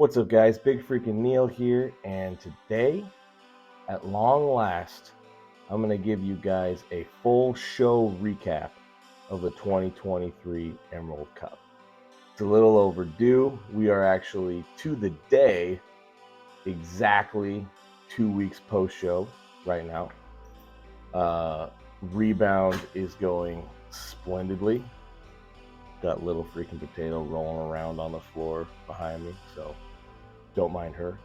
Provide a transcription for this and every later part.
What's up, guys? Big Freakin Neil here, and today, at long last, I'm going to give you guys a full show recap of the 2023 Emerald Cup. It's a little overdue. We are actually, to the day, exactly 2 weeks post-show right now. Rebound is going splendidly. Got little freaking potato rolling around on the floor behind me, so don't mind her.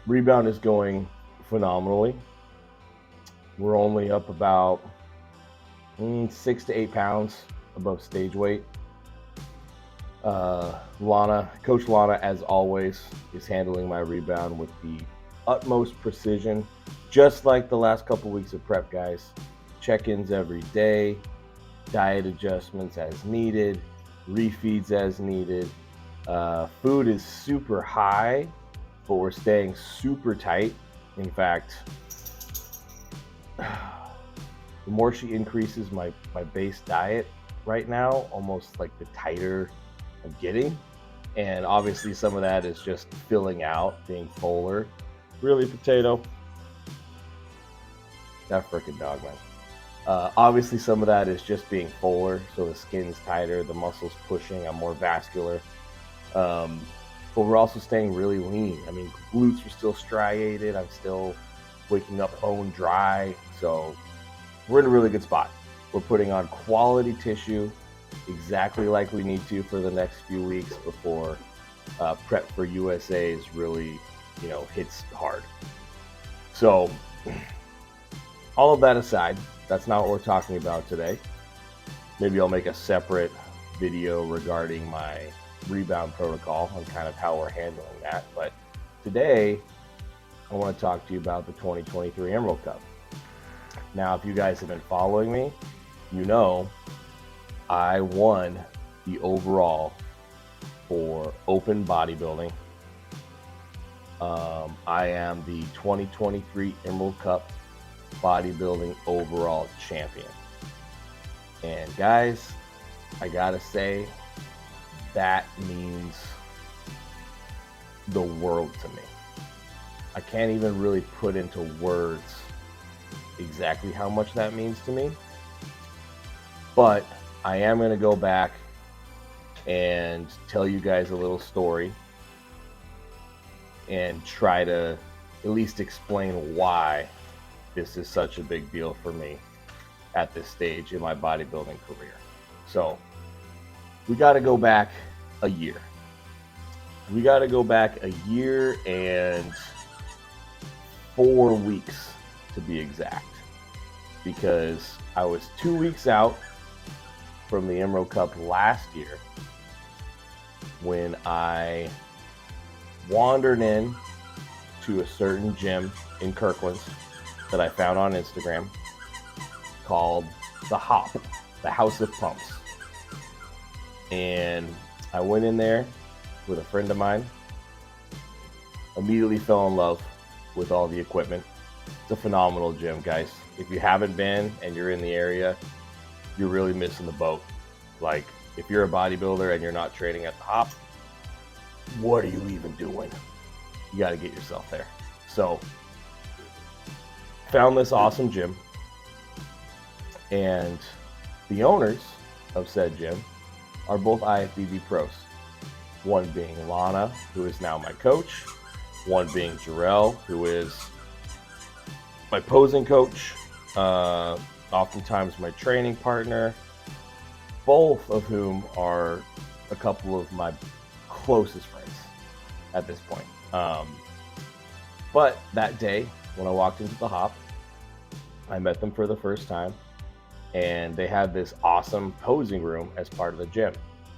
Rebound is going phenomenally. We're only up about 6 to 8 pounds above stage weight. Lana, Coach Lana, as always, is handling my rebound with the utmost precision, just like the last couple weeks of prep, guys. Check-ins every day, diet adjustments as needed, refeeds as needed. Food is super high, but we're staying super tight. In fact, the more she increases my base diet right now, almost like the tighter I'm getting. And obviously some of that is just filling out, being fuller. Really, potato? That freaking dog, man. Obviously some of that is just being fuller, so the skin's tighter, the muscles pushing, I'm more vascular. But we're also staying really lean. I mean, glutes are still striated. I'm still waking up bone dry. So we're in a really good spot. We're putting on quality tissue, exactly like we need to for the next few weeks before prep for USA's really, hits hard. So all of that aside, that's not what we're talking about today. Maybe I'll make a separate video regarding my rebound protocol and kind of how we're handling that. But today, I want to talk to you about the 2023 Emerald Cup. Now, if you guys have been following me, you know I won the overall for open bodybuilding. I am the 2023 Emerald Cup bodybuilding overall champion. And guys, I gotta say, that means the world to me. I can't even really put into words exactly how much that means to me, but I am going to go back and tell you guys a little story and try to at least explain why this is such a big deal for me at this stage in my bodybuilding career. So we got to go back a year. We got to go back a year and 4 weeks to be exact, because I was 2 weeks out from the Emerald Cup last year when I wandered in to a certain gym in Kirkland that I found on Instagram called the Hop, the House of Pumps. And I went in there with a friend of mine, immediately fell in love with all the equipment. It's a phenomenal gym, guys. If you haven't been and you're in the area, you're really missing the boat. Like, if you're a bodybuilder and you're not training at the Hop, what are you even doing? You got to get yourself there. So, found this awesome gym, and the owners of said gym are both IFBB pros. One being Lana, who is now my coach. One being Jarell, who is my posing coach, oftentimes my training partner, both of whom are a couple of my closest friends at this point. But that day, when I walked into the Hop, I met them for the first time, and they had this awesome posing room as part of the gym.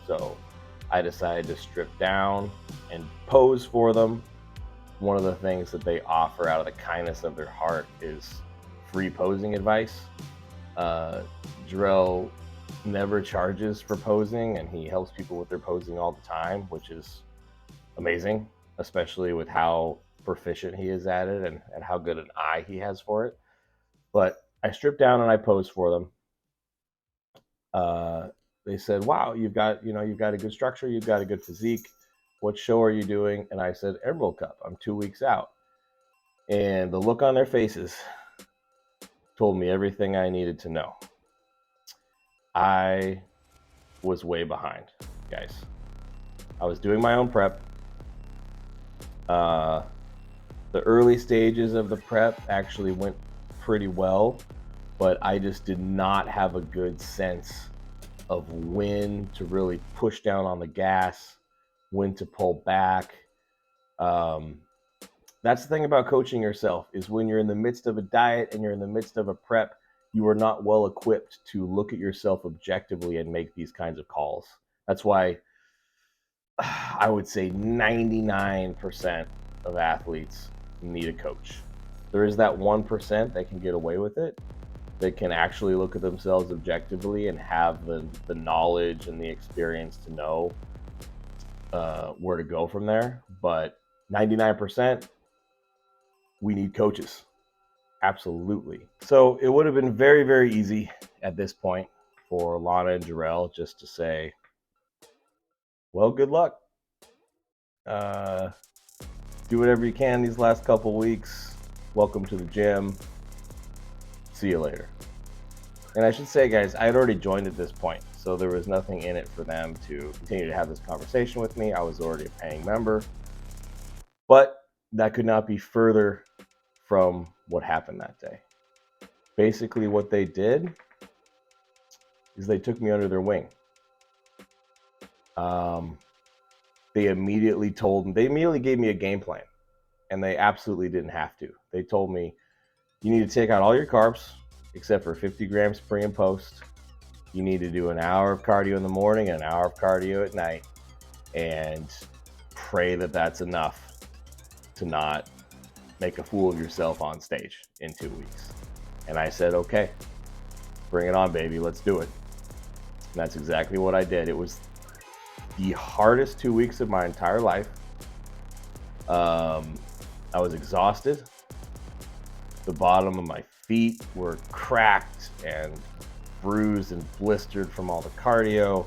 So I decided to strip down and pose for them. One of the things that they offer out of the kindness of their heart is free posing advice. Jarell never charges for posing, and he helps people with their posing all the time, which is amazing, especially with how proficient he is at it and how good an eye he has for it. But I stripped down and I posed for them. They said, wow, you've got a good structure, you've got a good physique. what show are you doing? And I said, Emerald Cup. I'm 2 weeks out. And the look on their faces told me everything I needed to know. I was way behind, guys. I was doing my own prep. The early stages of the prep actually went pretty well, but I just did not have a good sense of when to really push down on the gas, when to pull back. That's the thing about coaching yourself, is when you're in the midst of a diet and you're in the midst of a prep, you are not well equipped to look at yourself objectively and make these kinds of calls. That's why I would say 99% of athletes need a coach. There is that 1% that can get away with it, that can actually look at themselves objectively and have the knowledge and the experience to know where to go from there. But 99%, we need coaches. Absolutely. So it would have been very, very easy at this point for Lana and Jarell just to say, well, good luck. Do whatever you can these last couple weeks. Welcome to the gym. See you later. And I should say, guys, I had already joined at this point, so there was nothing in it for them to continue to have this conversation with me. I was already a paying member. But that could not be further from what happened that day. Basically, what they did is they took me under their wing. They immediately gave me a game plan, and they absolutely didn't have to. They told me, you need to take out all your carbs except for 50 grams pre and post. You need to do an hour of cardio in the morning and an hour of cardio at night, and pray that that's enough to not make a fool of yourself on stage in 2 weeks. And I said, okay, bring it on, baby. Let's do it. And that's exactly what I did. It was the hardest 2 weeks of my entire life. I was exhausted. The bottom of my feet were cracked and bruised and blistered from all the cardio.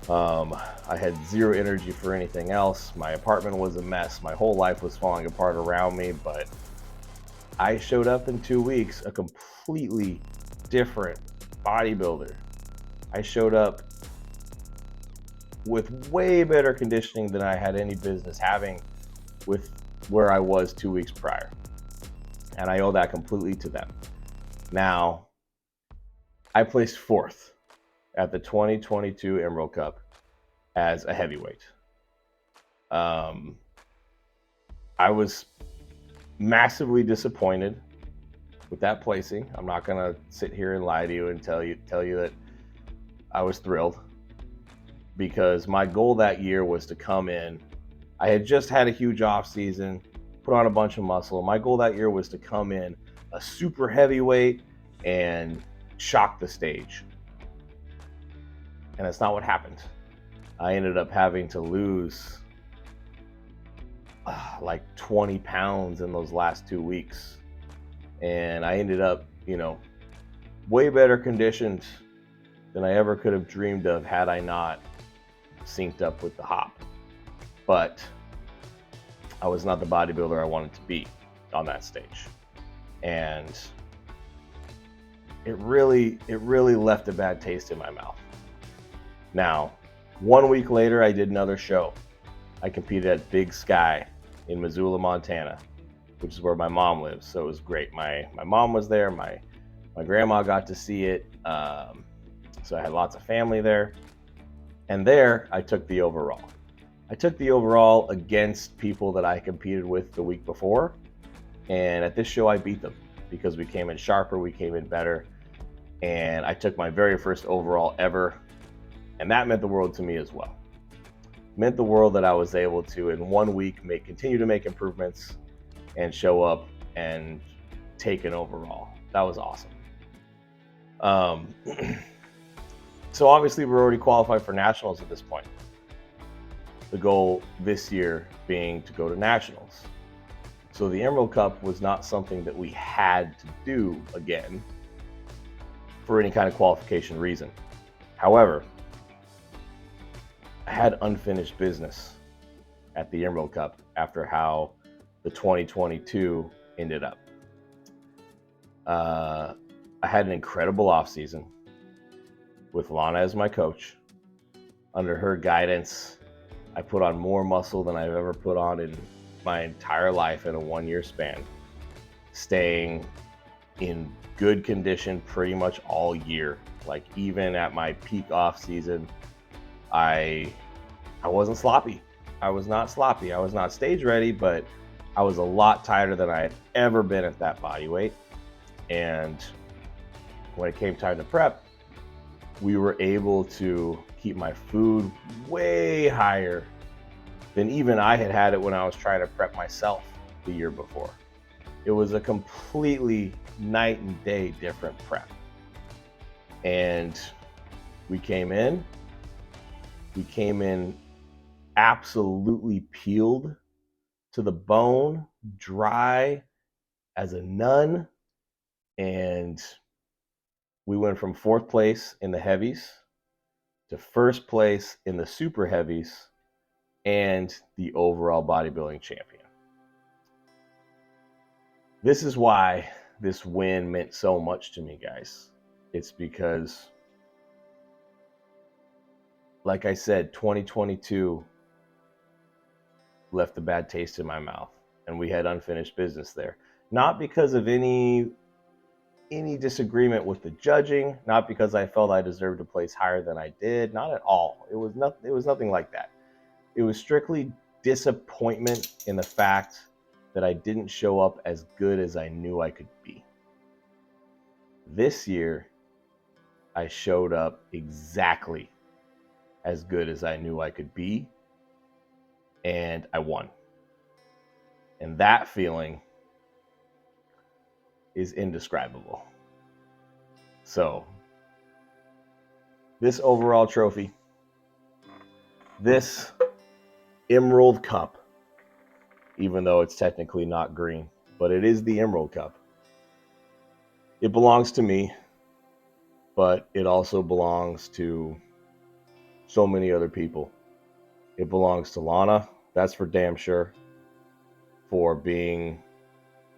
I had zero energy for anything else. My apartment was a mess. My whole life was falling apart around me, but I showed up in 2 weeks a completely different bodybuilder. I showed up with way better conditioning than I had any business having with where I was 2 weeks prior. And I owe that completely to them. Now, I placed 4th at the 2022 Emerald Cup as a heavyweight. I was massively disappointed with that placing. I'm not gonna sit here and lie to you and tell you that I was thrilled, because my goal that year was to come in. I had just had a huge off season, put on a bunch of muscle. My goal that year was to come in a super heavyweight and shock the stage. And that's not what happened. I ended up having to lose like 20 pounds in those last 2 weeks. And I ended up, way better conditioned than I ever could have dreamed of had I not synced up with the hop. But I was not the bodybuilder I wanted to be on that stage. And it really left a bad taste in my mouth. Now, 1 week later, I did another show. I competed at Big Sky in Missoula, Montana, which is where my mom lives. So it was great. My mom was there. My grandma got to see it. So I had lots of family there. And there, I took the overall. I took the overall against people that I competed with the week before. And at this show, I beat them because we came in sharper, we came in better. And I took my very first overall ever. And that meant the world to me as well. It meant the world that I was able to, in 1 week, continue to make improvements and show up and take an overall. That was awesome. So obviously we're already qualified for nationals at this point. The goal this year being to go to nationals. So the Emerald Cup was not something that we had to do again for any kind of qualification reason. However, I had unfinished business at the Emerald Cup after how the 2022 ended up. I had an incredible offseason with Lana as my coach. Under her guidance, I put on more muscle than I've ever put on in my entire life in a 1-year span, staying in good condition pretty much all year. Like, even at my peak off season, I wasn't sloppy. I was not sloppy. I was not stage ready, but I was a lot tighter than I had ever been at that body weight. And when it came time to prep, we were able to keep my food way higher than even I had had it when I was trying to prep myself the year before. It was a completely night and day different prep. And we came in absolutely peeled to the bone, dry as a nun. And we went from 4th place in the heavies to 1st place in the super heavies and the overall bodybuilding champion. This is why this win meant so much to me, guys. It's because, like I said, 2022 left a bad taste in my mouth, and we had unfinished business there. Not because of any disagreement with the judging, not because I felt I deserved to place higher than I did, not at all. It was nothing like that. It was strictly disappointment in the fact that I didn't show up as good as I knew I could be. This year, I showed up exactly as good as I knew I could be, and I won. And that feeling is indescribable. So, this overall trophy, this Emerald Cup, even though it's technically not green, but it is the Emerald Cup. It belongs to me, but it also belongs to so many other people. It belongs to Lana, that's for damn sure, for being,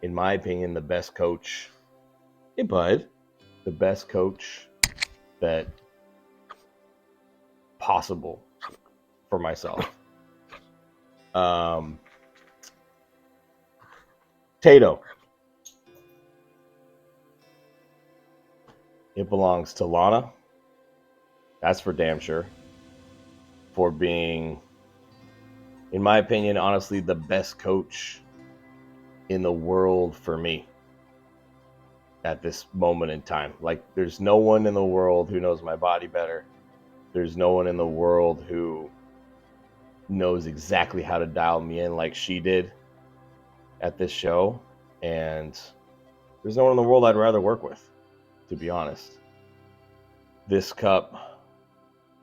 in my opinion, the best coach. Hey, bud. The best coach that possible for myself. Tato. It belongs to Lana. That's for damn sure. For being, in my opinion, honestly, the best coach in the world for me at this moment in time. Like, there's no one in the world who knows my body better. There's no one in the world who knows exactly how to dial me in like she did at this show. And there's no one in the world I'd rather work with, to be honest. This cup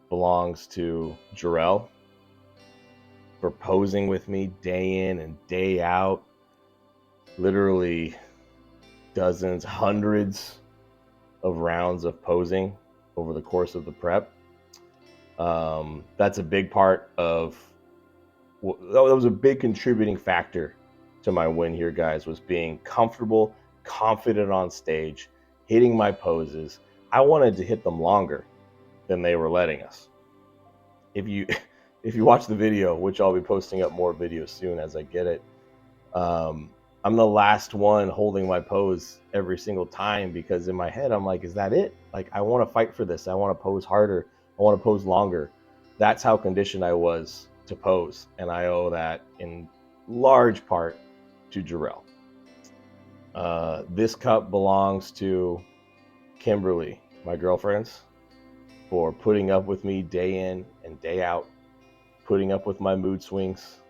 belongs to Jarell for posing with me day in and day out. Literally dozens, hundreds of rounds of posing over the course of the prep. That's a big part of, that was a big contributing factor to my win here, guys, was being comfortable, confident on stage, hitting my poses. I wanted to hit them longer than they were letting us. If you watch the video, which I'll be posting up more videos soon as I get it, I'm the last one holding my pose every single time, because in my head I'm like, is that it? Like, I want to fight for this. I want to pose harder. I want to pose longer. That's how conditioned I was to pose, and I owe that in large part to Jarell. This cup belongs to Kimberly, my girlfriends, for putting up with me day in and day out, putting up with my mood swings,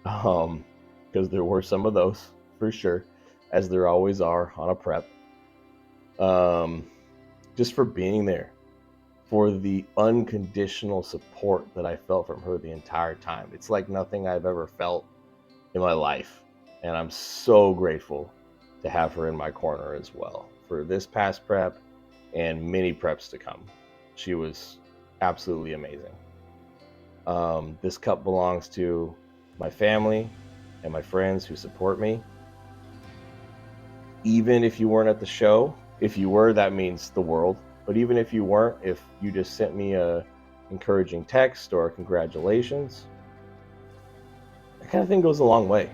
because there were some of those, for sure, as there always are on a prep. Just for being there, for the unconditional support that I felt from her the entire time. It's like nothing I've ever felt in my life, and I'm so grateful to have her in my corner as well for this past prep and many preps to come. She was absolutely amazing. This cup belongs to my family, and my friends who support me. Even if you weren't at the show, if you were, that means the world. But even if you weren't, if you just sent me a encouraging text or congratulations, that kind of thing goes a long way.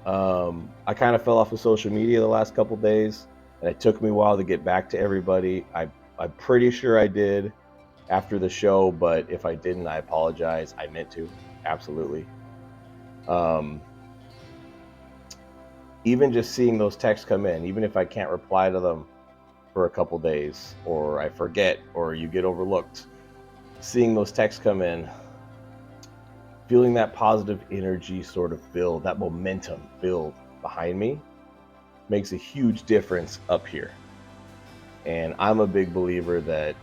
I kind of fell off of social media the last couple days, and it took me a while to get back to everybody. I'm pretty sure I did after the show, but if I didn't, I apologize. I meant to, absolutely. Even just seeing those texts come in, even if I can't reply to them for a couple days, or I forget, or you get overlooked, seeing those texts come in, feeling that positive energy sort of build, that momentum build behind me, makes a huge difference up here. And I'm a big believer that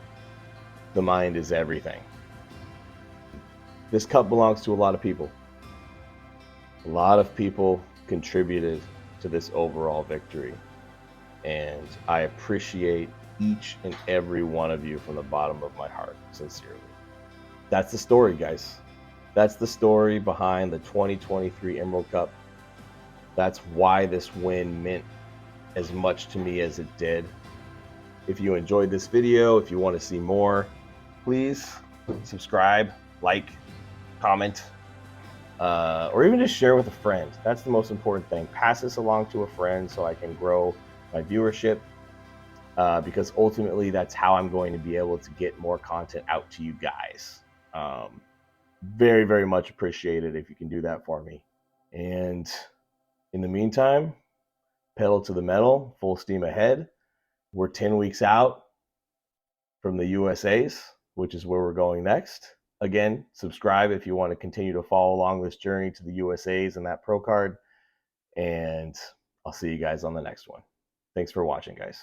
the mind is everything. This cup belongs to a lot of people. A lot of people contributed to this overall victory. And I appreciate each and every one of you from the bottom of my heart, sincerely. That's the story, guys. That's the story behind the 2023 Emerald Cup. That's why this win meant as much to me as it did. If you enjoyed this video, if you want to see more, please subscribe, like, comment, or even just share with a friend. That's the most important thing. Pass this along to a friend so I can grow my viewership, because ultimately that's how I'm going to be able to get more content out to you guys. Very, very much appreciated if you can do that for me. And in the meantime, pedal to the metal, full steam ahead. We're 10 weeks out from the USAs, which is where we're going next. Again, subscribe if you want to continue to follow along this journey to the USAs and that pro card. And I'll see you guys on the next one. Thanks for watching, guys.